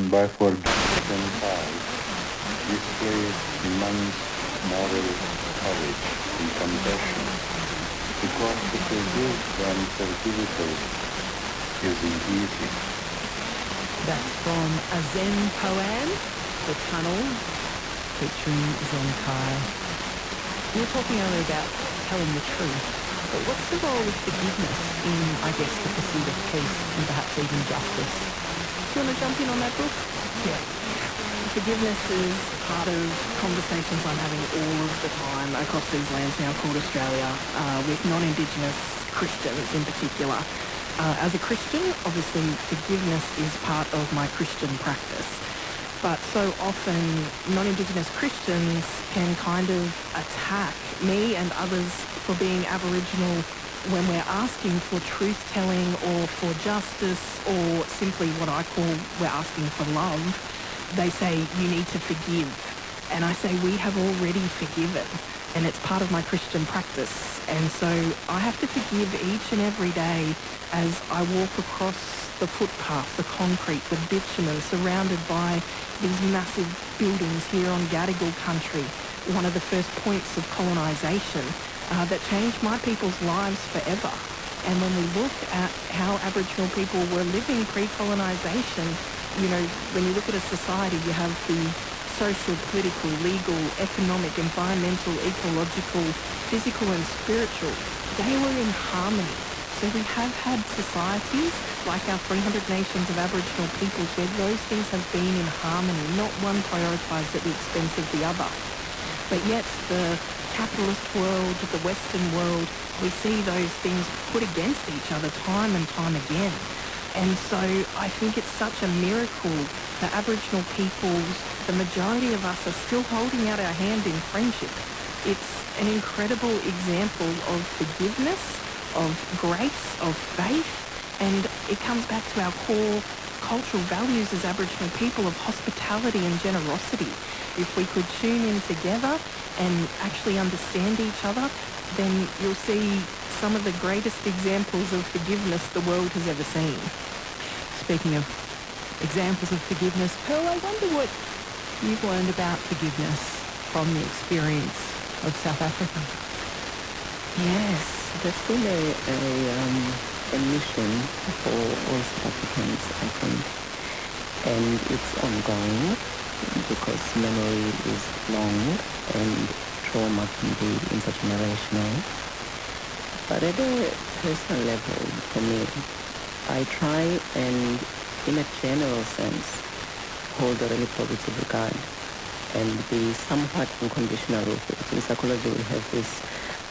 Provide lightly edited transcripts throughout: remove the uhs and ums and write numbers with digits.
backward past displays immense moral courage and compassion, because to forgive the unforgivable isn't easy. That's from a Zen poem, The Tunnel, featuring Zenkai. We were talking earlier about telling the truth, but what's the role of forgiveness in, I guess, the pursuit of peace and perhaps even justice? Do you want to jump in on that, Brooke? Yeah. Forgiveness is part of conversations I'm having all of the time across these lands now called Australia, with non-Indigenous Christians in particular. As a Christian, obviously forgiveness is part of my Christian practice. But so often non-Indigenous Christians can kind of attack me and others for being Aboriginal when we're asking for truth-telling or for justice, or simply what I call we're asking for love. They say you need to forgive. And I say we have already forgiven. And it's part of my Christian practice. And so I have to forgive each and every day as I walk across the footpath, the concrete, the bitumen, surrounded by these massive buildings here on Gadigal country, one of the first points of colonisation that changed my people's lives forever. And when we look at how Aboriginal people were living pre-colonisation, you know, when you look at a society, you have the social, political, legal, economic, environmental, ecological, physical and spiritual. They were in harmony. So we have had societies like our 300 nations of Aboriginal peoples where those things have been in harmony, not one prioritised at the expense of the other. But yet the capitalist world, the Western world, we see those things put against each other time and time again. And so I think it's such a miracle that Aboriginal peoples, the majority of us, are still holding out our hand in friendship. It's an incredible example of forgiveness, of grace, of faith, and it comes back to our core cultural values as Aboriginal people of hospitality and generosity. If we could tune in together and actually understand each other, then you'll see some of the greatest examples of forgiveness the world has ever seen. Speaking of examples of forgiveness, Pearl, I wonder what you've learned about forgiveness from the experience of South Africa. Yes, there's been a mission for all South Africans, I think, and it's ongoing because memory is long and trauma can be intergenerational. But at a personal level, for me, I try and, in a general sense, hold a really positive regard and be somewhat unconditional with it. In psychology, we have this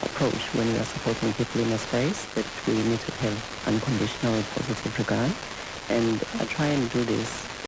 approach when we are supporting people in a space that we need to have unconditional positive regard. And I try and do this